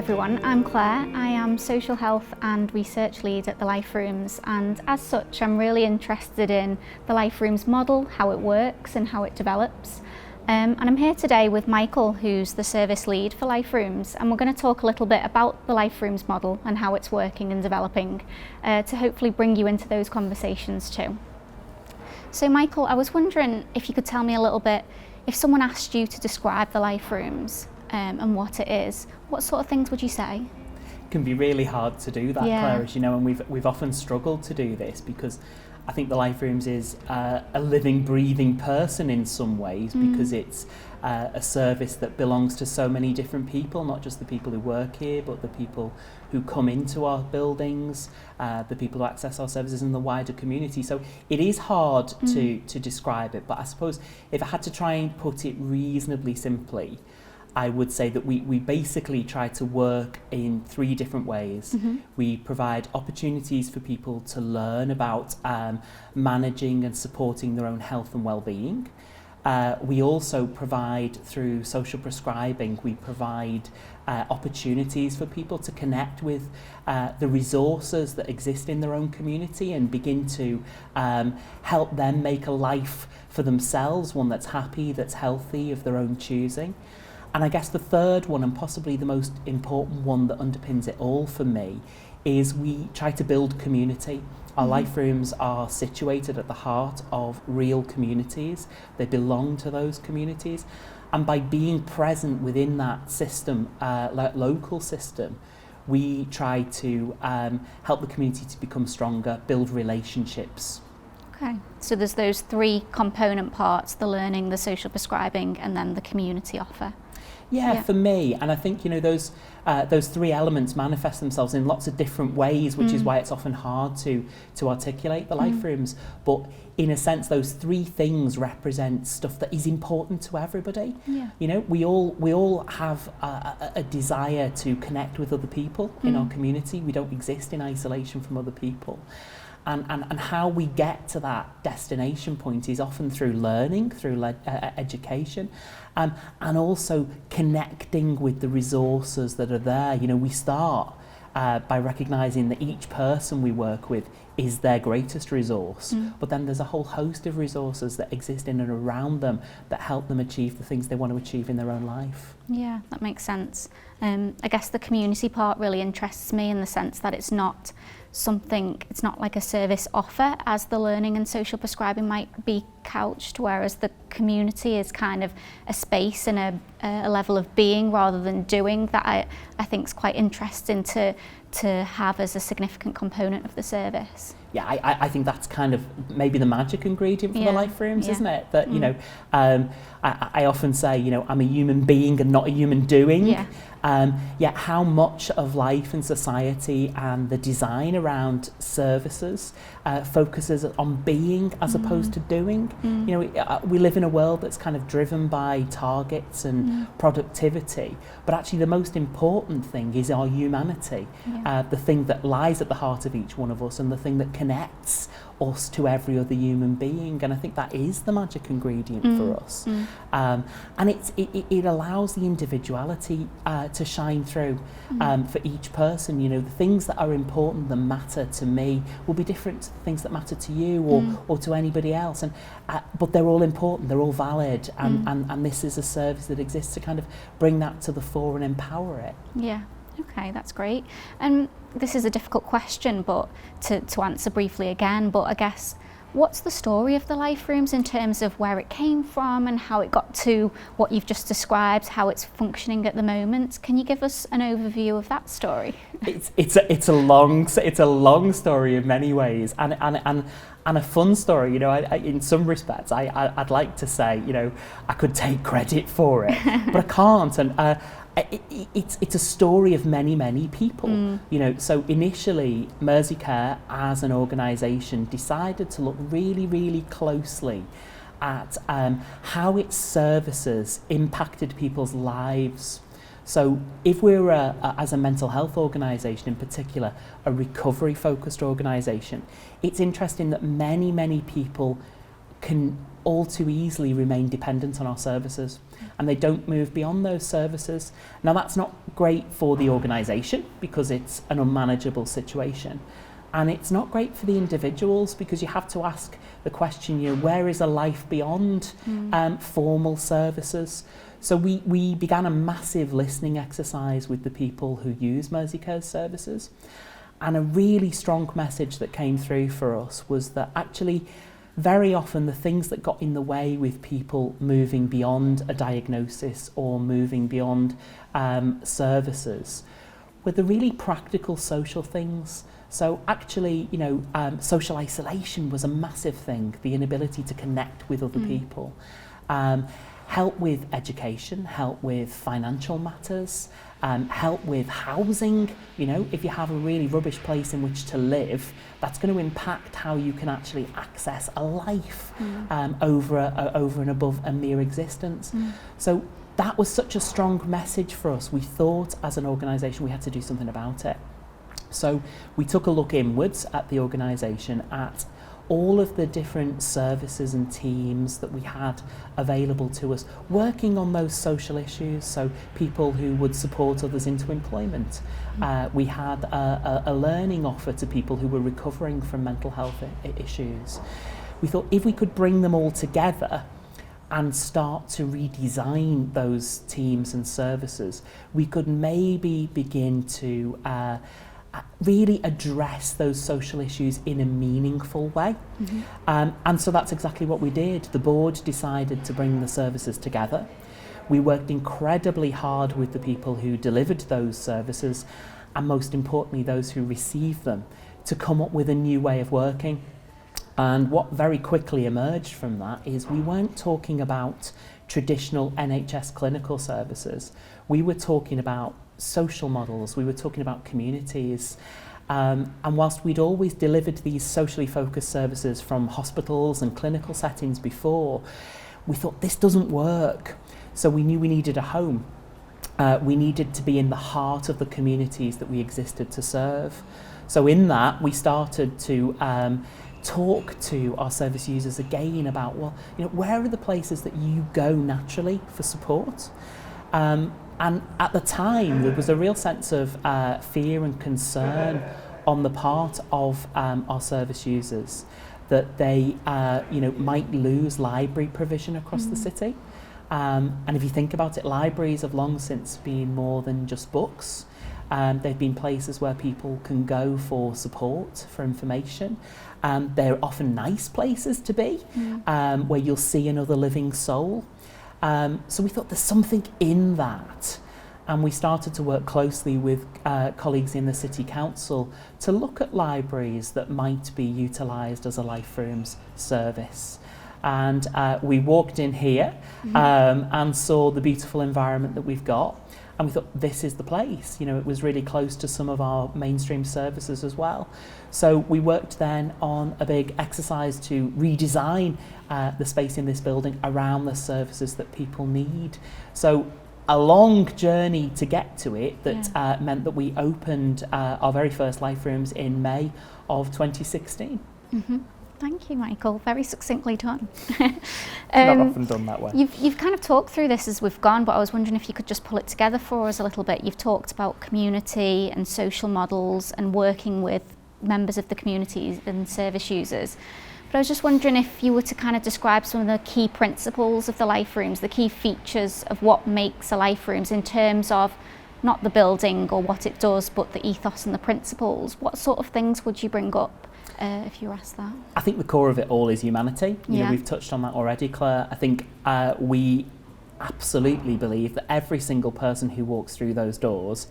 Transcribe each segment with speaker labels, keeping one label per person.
Speaker 1: everyone, I'm Claire. I am Social Health and Research Lead at the Life Rooms, and as such I'm really interested in the Life Rooms model, how it works and how it develops. And I'm here today with Michael, who's the Service Lead for Life Rooms, and we're going to talk a little bit about the Life Rooms model and how it's working and developing to hopefully bring you into those conversations too. So Michael, I was wondering if you could tell me a little bit, if someone asked you to describe the Life Rooms and what it is, what sort of things would you say?
Speaker 2: It can be really hard to do that, Claire, as you know, and we've often struggled to do this because I think the Life Rooms is a living, breathing person in some ways because it's a service that belongs to so many different people, not just the people who work here, but the people who come into our buildings, the people who access our services and the wider community. So it is hard to describe it, but I suppose if I had to try and put it reasonably simply, I would say that we basically try to work in three different ways. We provide opportunities for people to learn about managing and supporting their own health and well-being. We also provide, through social prescribing, we provide opportunities for people to connect with the resources that exist in their own community and begin to help them make a life for themselves, one that's happy, that's healthy, of their own choosing. And I guess the third one, and possibly the most important one that underpins it all for me, is we try to build community. Our Life Rooms are situated at the heart of real communities. They belong to those communities. And by being present within that system, local system, we try to help the community to become stronger, build relationships.
Speaker 1: Okay, so there's those three component parts: the learning, the social prescribing, and then the community offer.
Speaker 2: Yeah, for me, and I think, you know, those three elements manifest themselves in lots of different ways, which is why it's often hard to articulate the Life Rooms. But in a sense, those three things represent stuff that is important to everybody. Yeah. You know, we all have a desire to connect with other people in our community. We don't exist in isolation from other people. And how we get to that destination point is often through learning, through education, and also connecting with the resources that are there. You know, we start by recognising that each person we work with is their greatest resource, but then there's a whole host of resources that exist in and around them that help them achieve the things they want to achieve in their own life. Yeah,
Speaker 1: that makes sense. I guess the community part really interests me in the sense that it's not like a service offer as the learning and social prescribing might be couched, whereas the community is kind of a space and a level of being rather than doing that I think is quite interesting to have as a significant component of the service.
Speaker 2: Yeah, I think that's kind of maybe the magic ingredient for the Life Rooms, isn't it? That, you know, I often say, you know, I'm a human being and not a human doing. Yet how much of life and society and the design around services focuses on being as opposed to doing. You know, we live in a world that's kind of driven by targets and productivity, but actually the most important thing is our humanity, the thing that lies at the heart of each one of us and the thing that connects us to every other human being. And I think that is the magic ingredient for us. And it allows the individuality to shine through for each person. You know, the things that are important, that matter to me, will be different to the things that matter to you or to anybody else. And but they're all important, they're all valid, and this is a service that exists to kind of bring that to the fore and empower it.
Speaker 1: Yeah. Okay, that's great. And this is a difficult question, but to answer briefly again, but I guess, what's the story of the Life Rooms in terms of where it came from and how it got to what you've just described, how it's functioning at the moment? Can you give us an overview of that story?
Speaker 2: It's a long story in many ways, and a fun story. You know, in some respects, I'd like to say, you know, I could take credit for it, but I can't. And it's a story of many people. You know, so initially Merseycare as an organisation decided to look really closely at how its services impacted people's lives. So if we're as a mental health organisation in particular, a recovery focused organisation, it's interesting that many people can all too easily remain dependent on our services, and they don't move beyond those services. Now that's not great for the organisation because it's an unmanageable situation, and it's not great for the individuals because you have to ask the question, where is a life beyond formal services? So we began a massive listening exercise with the people who use Merseycare's services, and a really strong message that came through for us was that actually very often the things that got in the way with people moving beyond a diagnosis or moving beyond services were the really practical social things. So actually, social isolation was a massive thing, the inability to connect with other people. Help with education, help with financial matters, help with housing. If you have a really rubbish place in which to live, that's going to impact how you can actually access a life over and above a mere existence. So that was such a strong message for us. We thought as an organisation we had to do something about it. So we took a look inwards at the organisation, at all of the different services and teams that we had available to us, working on those social issues, so people who would support others into employment. We had a learning offer to people who were recovering from mental health issues. We thought if we could bring them all together and start to redesign those teams and services, we could maybe begin to really address those social issues in a meaningful way. And so that's exactly what we did. The board decided to bring the services together. We worked incredibly hard with the people who delivered those services, and most importantly those who received them, to come up with a new way of working. And what very quickly emerged from that is we weren't talking about traditional NHS clinical services. We were talking about social models, we were talking about communities, and whilst we'd always delivered these socially focused services from hospitals and clinical settings before, we thought this doesn't work. So we knew we needed a home. We needed to be in the heart of the communities that we existed to serve. So in that we started to talk to our service users again about, where are the places that you go naturally for support? And at the time, there was a real sense of fear and concern on the part of our service users that they, might lose library provision across the city. And if you think about it, libraries have long since been more than just books. They've been places where people can go for support, for information. They're often nice places to be, where you'll see another living soul. So we thought there's something in that, and we started to work closely with colleagues in the City Council to look at libraries that might be utilised as a Life Rooms service. And we walked in here and saw the beautiful environment that we've got, and we thought this is the place. It was really close to some of our mainstream services as well. So we worked then on a big exercise to redesign the space in this building around the services that people need. So a long journey to get to it that meant that we opened our very first Life Rooms in May of 2016.
Speaker 1: Thank you, Michael. Very succinctly done.
Speaker 2: Not often done that way.
Speaker 1: You've kind of talked through this as we've gone, but I was wondering if you could just pull it together for us a little bit. You've talked about community and social models and working with members of the community and service users. But I was just wondering if you were to kind of describe some of the key principles of the Life Rooms, the key features of what makes a Life Rooms in terms of not the building or what it does, but the ethos and the principles. What sort of things would you bring up if you were asked that?
Speaker 2: I think the core of it all is humanity. We've touched on that already, Claire. I think we absolutely believe that every single person who walks through those doors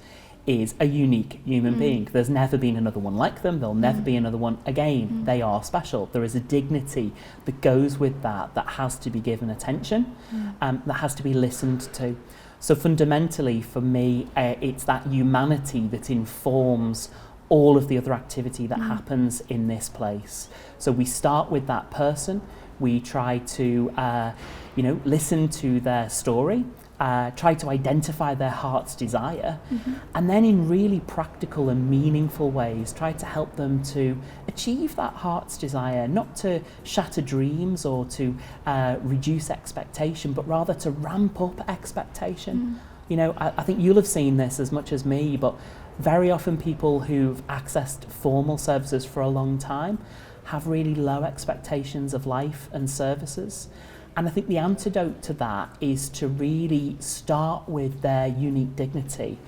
Speaker 2: is a unique human being. There's never been another one like them. There'll never be another one again. They are special. There is a dignity that goes with that has to be given attention, that has to be listened to. So fundamentally for me, it's that humanity that informs all of the other activity that happens in this place. So we start with that person. We try to, listen to their story, try to identify their heart's desire, and then in really practical and meaningful ways try to help them to achieve that heart's desire, not to shatter dreams or to reduce expectation, but rather to ramp up expectation. You know, I think you'll have seen this as much as me, but very often people who've accessed formal services for a long time have really low expectations of life and services. And I think the antidote to that is to really start with their unique dignity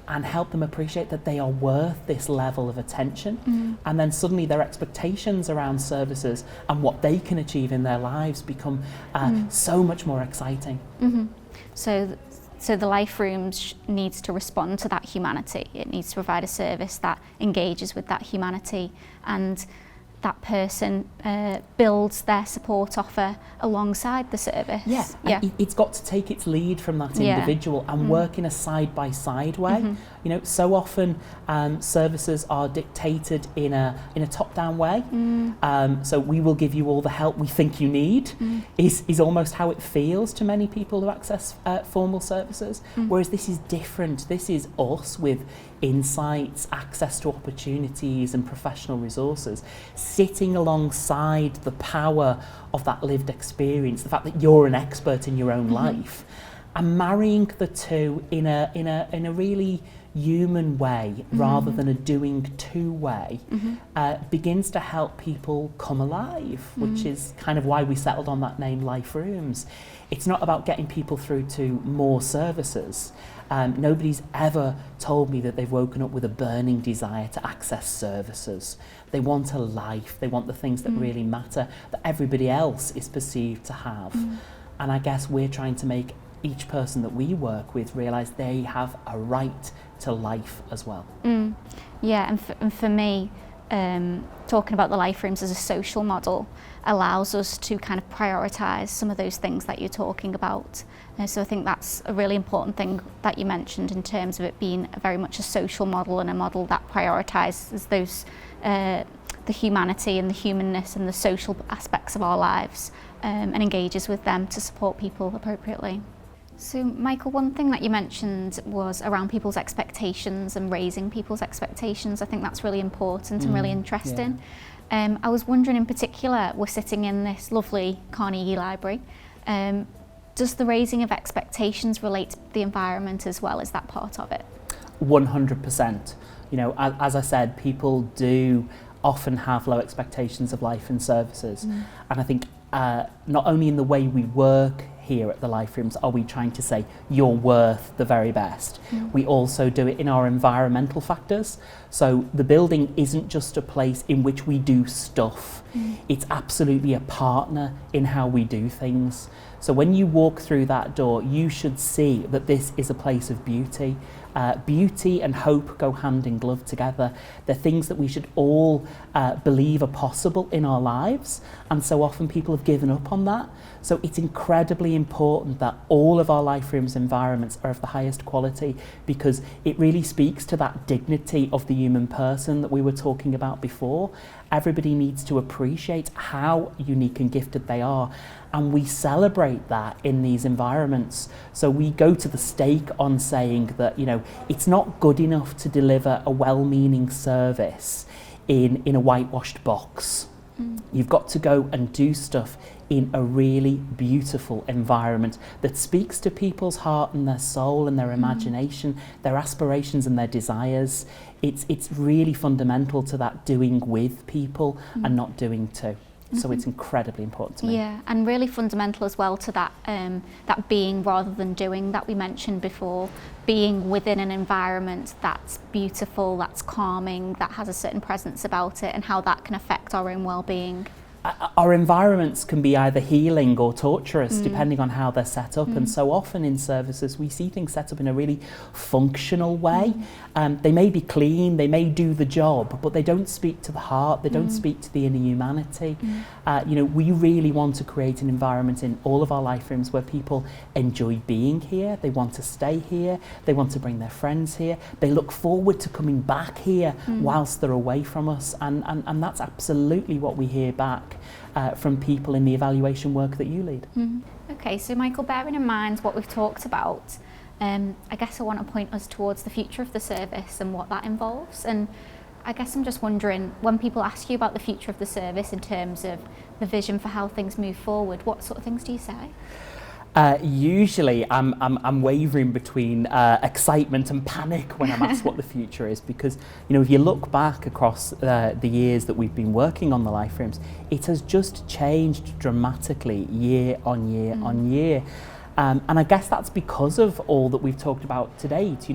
Speaker 2: and help them appreciate that they are worth this level of attention. And then suddenly their expectations around services and what they can achieve in their lives become so much more exciting.
Speaker 1: So the Life Rooms needs to respond to that humanity. It needs to provide a service that engages with that humanity, and that person builds their support offer alongside the service.
Speaker 2: It's got to take its lead from that individual and work in a side-by-side way. You know, so often services are dictated in a top-down way. So we will give you all the help we think you need is almost how it feels to many people who access formal services. Whereas this is different. This is us with insights, access to opportunities and professional resources, sitting alongside the power of that lived experience, the fact that you're an expert in your own life, and marrying the two in a really human way rather than a doing to way begins to help people come alive, which is kind of why we settled on that name, Life Rooms. It's not about getting people through to more services. Nobody's ever told me that they've woken up with a burning desire to access services. They want a life, they want the things that really matter, that everybody else is perceived to have. And I guess we're trying to make each person that we work with realise they have a right to life as well.
Speaker 1: Yeah, and for me, talking about the Life Rooms as a social model allows us to kind of prioritise some of those things that you're talking about. So I think that's a really important thing that you mentioned in terms of it being very much a social model and a model that prioritises those the humanity and the humanness and the social aspects of our lives and engages with them to support people appropriately. So Michael, one thing that you mentioned was around people's expectations and raising people's expectations. I think that's really important and really interesting. I was wondering in particular, we're sitting in this lovely Carnegie Library. Does the raising of expectations relate to the environment as well? Is that part of it?
Speaker 2: 100%. You know, as I said, people do often have low expectations of life and services. And I think not only in the way we work here at the Life Rooms are we trying to say you're worth the very best. We also do it in our environmental factors. So the building isn't just a place in which we do stuff. It's absolutely a partner in how we do things. So when you walk through that door, you should see that this is a place of beauty. Beauty and hope go hand in glove together. They're things that we should all believe are possible in our lives, and so often people have given up on that. So it's incredibly important that all of our Life Rooms environments are of the highest quality, because it really speaks to that dignity of the human person that we were talking about before. Everybody needs to appreciate how unique and gifted they are, and we celebrate that in these environments. So we go to the stake on saying that, you know, it's not good enough to deliver a well-meaning service in a whitewashed box. You've got to go and do stuff in a really beautiful environment that speaks to people's heart and their soul and their imagination, their aspirations and their desires. It's really fundamental to that doing with people and not doing to. So it's incredibly important to me.
Speaker 1: Yeah, and really fundamental as well to that that being rather than doing that we mentioned before, being within an environment that's beautiful, that's calming, that has a certain presence about it, and how that can affect our own well-being.
Speaker 2: Our environments can be either healing or torturous depending on how they're set up, and so often in services we see things set up in a really functional way. They may be clean, they may do the job, but they don't speak to the heart, they don't speak to the inner humanity. You know, we really want to create an environment in all of our Life Rooms where people enjoy being here, they want to stay here, they want to bring their friends here, they look forward to coming back here whilst they're away from us, and that's absolutely what we hear back from people in the evaluation work that you lead.
Speaker 1: Okay, so Michael, bearing in mind what we've talked about, I guess I want to point us towards the future of the service and what that involves. And I guess I'm just wondering, when people ask you about the future of the service in terms of the vision for how things move forward, what sort of things do you say?
Speaker 2: Usually I'm wavering between excitement and panic when I'm asked what the future is, because if you look back across the years that we've been working on the life rooms, it has just changed dramatically year on year on year. And I guess that's because of all that we've talked about to date.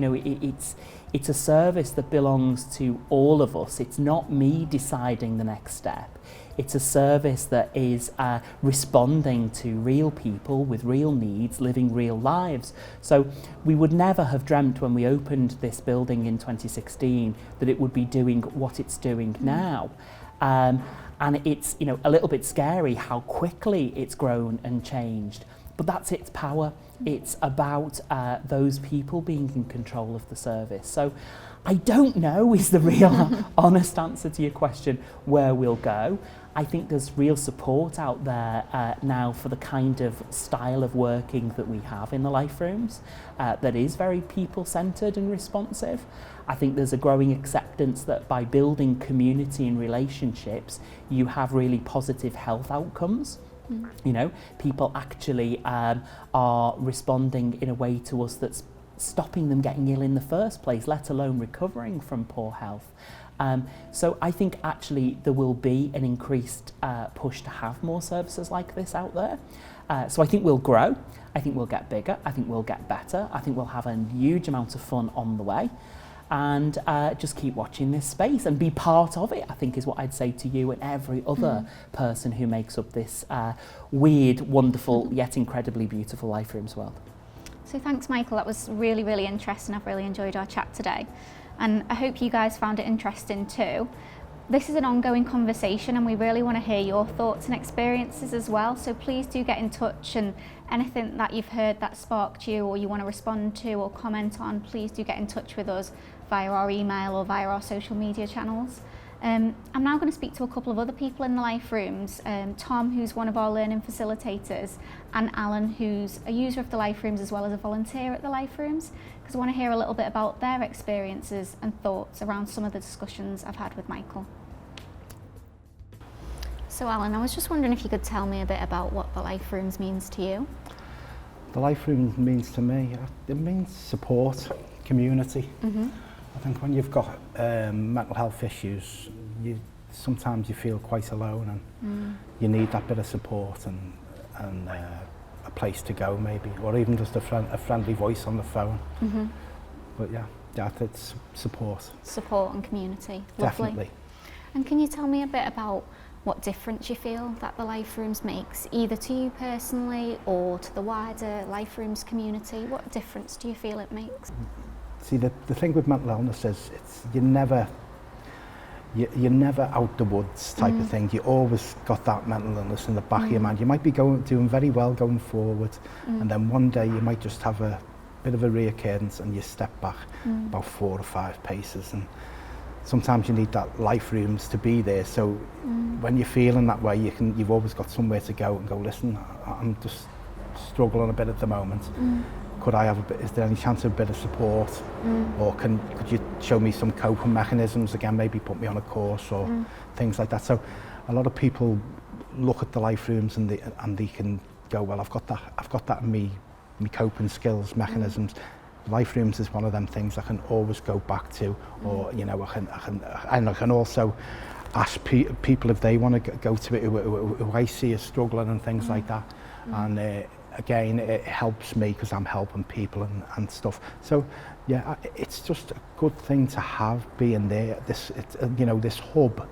Speaker 2: It's a service that belongs to all of us. It's not me deciding the next step. It's a service that is responding to real people with real needs, living real lives. So we would never have dreamt when we opened this building in 2016 that it would be doing what it's doing now. And it's a little bit scary how quickly it's grown and changed. But that's its power. It's about those people being in control of the service. So I don't know is the real honest answer to your question where we'll go. I think there's real support out there now for the kind of style of working that we have in the life rooms that is very people-centred and responsive. I think there's a growing acceptance that by building community and relationships, you have really positive health outcomes. People actually are responding in a way to us that's stopping them getting ill in the first place, let alone recovering from poor health. So I think actually there will be an increased push to have more services like this out there. So I think we'll grow, I think we'll get bigger, I think we'll get better, I think we'll have a huge amount of fun on the way. And just keep watching this space and be part of it, I think is what I'd say to you and every other person who makes up this weird, wonderful, yet incredibly beautiful Life Rooms world.
Speaker 1: So thanks, Michael. That was really, really interesting. I've really enjoyed our chat today. And I hope you guys found it interesting too. This is an ongoing conversation and we really want to hear your thoughts and experiences as well. So please do get in touch, and anything that you've heard that sparked you or you want to respond to or comment on, please do get in touch with us via our email or via our social media channels. I'm now going to speak to a couple of other people in the Life Rooms, Tom, who's one of our learning facilitators, and Alan, who's a user of the Life Rooms as well as a volunteer at the Life Rooms, because I want to hear a little bit about their experiences and thoughts around some of the discussions I've had with Michael. So Alan, I was just wondering if you could tell me a bit about what the Life Rooms means to you.
Speaker 3: The Life Rooms means to me, it means support, community. I think when you've got mental health issues, sometimes you feel quite alone, and you need that bit of support and a place to go maybe, or even just a friendly voice on the phone. But yeah, it's support.
Speaker 1: Support and community.
Speaker 3: Definitely.
Speaker 1: Lovely. And can you tell me a bit about what difference you feel that the Life Rooms makes, either to you personally or to the wider Life Rooms community? What difference do you feel it makes?
Speaker 3: See, the thing with mental illness is you're never out the woods type of thing. You always got that mental illness in the back of your mind. You might be doing very well going forward, and then one day you might just have a bit of a reoccurrence and you step back about 4 or 5 paces. And sometimes you need that Life Rooms to be there. So when you're feeling that way, you've always got somewhere to go and go, listen, I'm just struggling a bit at the moment. Could I have is there any chance of a bit of support? Or could you show me some coping mechanisms again, maybe put me on a course or things like that. So a lot of people look at the Life Rooms and they can go, well, I've got that in me coping skills, mechanisms. Life Rooms is one of them things I can always go back to, or I can also ask people if they want to go to it who I see as struggling and things like that. And again, it helps me because I'm helping people and stuff. So yeah, it's just a good thing to have being there. This hub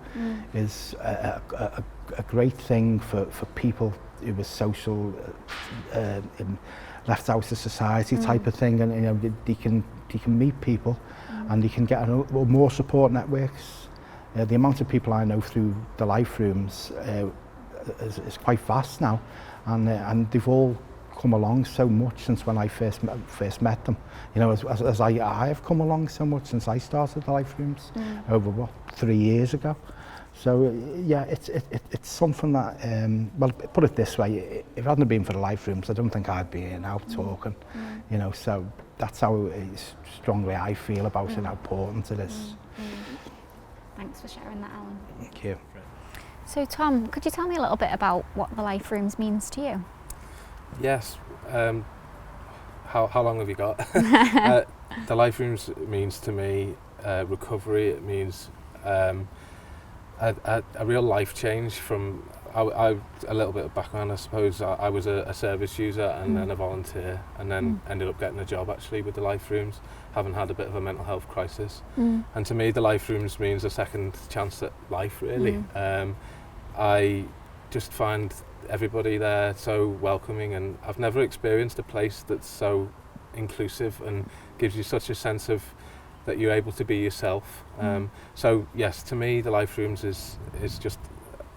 Speaker 3: is a great thing for people who are social, left out of society type of thing, and they can meet people and they can get more support networks. The amount of people I know through the Life Rooms is quite vast now, and they've all come along so much since when I first met them. As I have come along so much since I started the Life Rooms over 3 years ago. So yeah, it's something that, well, put it this way, if it hadn't been for the life rooms, I don't think I'd be here now talking, you know, so that's how strongly I feel about it, how important it is.
Speaker 1: Thanks for sharing that, Alan.
Speaker 3: Thank you.
Speaker 1: So Tom, could you tell me a little bit about what the life rooms means to you?
Speaker 4: Yes. How long have you got? The life rooms means to me recovery. It means a real life change from. I a little bit of background, I suppose. I was a service user and then a volunteer, and then ended up getting a job actually with the life rooms, having had a bit of a mental health crisis. And to me, the life rooms means a second chance at life. Really, I just find everybody there so welcoming, and I've never experienced a place that's so inclusive and gives you such a sense of that you're able to be yourself. So yes, to me the life rooms is just,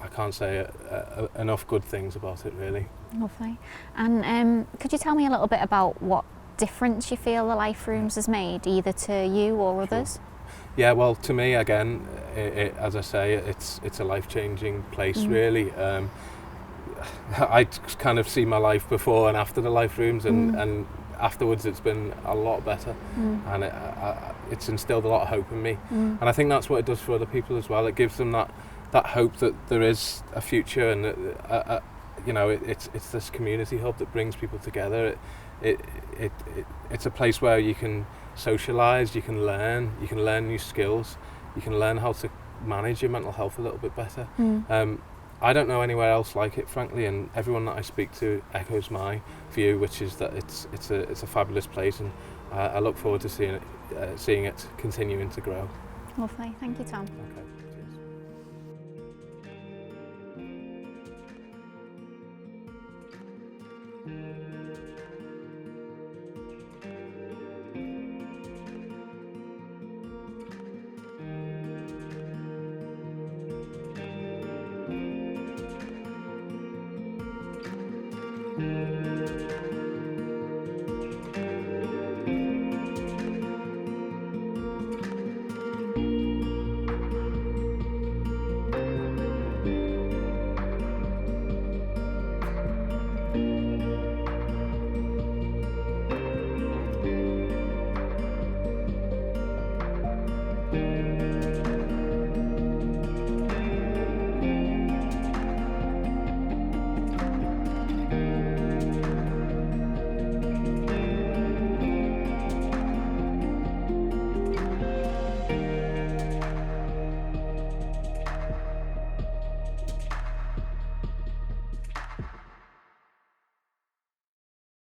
Speaker 4: I can't say enough good things about it really.
Speaker 1: Lovely. And could you tell me a little bit about what difference you feel the life rooms has made, either to you or others?
Speaker 4: Yeah, well, to me again, as I say, it's a life-changing place really. I kind of see my life before and after the life rooms, and afterwards it's been a lot better, and it's instilled a lot of hope in me, and I think that's what it does for other people as well. It gives them that hope that there is a future, and you know, it's this community hub that brings people together. It's a place where you can socialise, you can learn new skills, you can learn how to manage your mental health a little bit better. I don't know anywhere else like it, frankly, and everyone that I speak to echoes my view, which is that it's a fabulous place, and I look forward to seeing it continuing to grow.
Speaker 1: Lovely, thank you, Tom.
Speaker 4: Okay.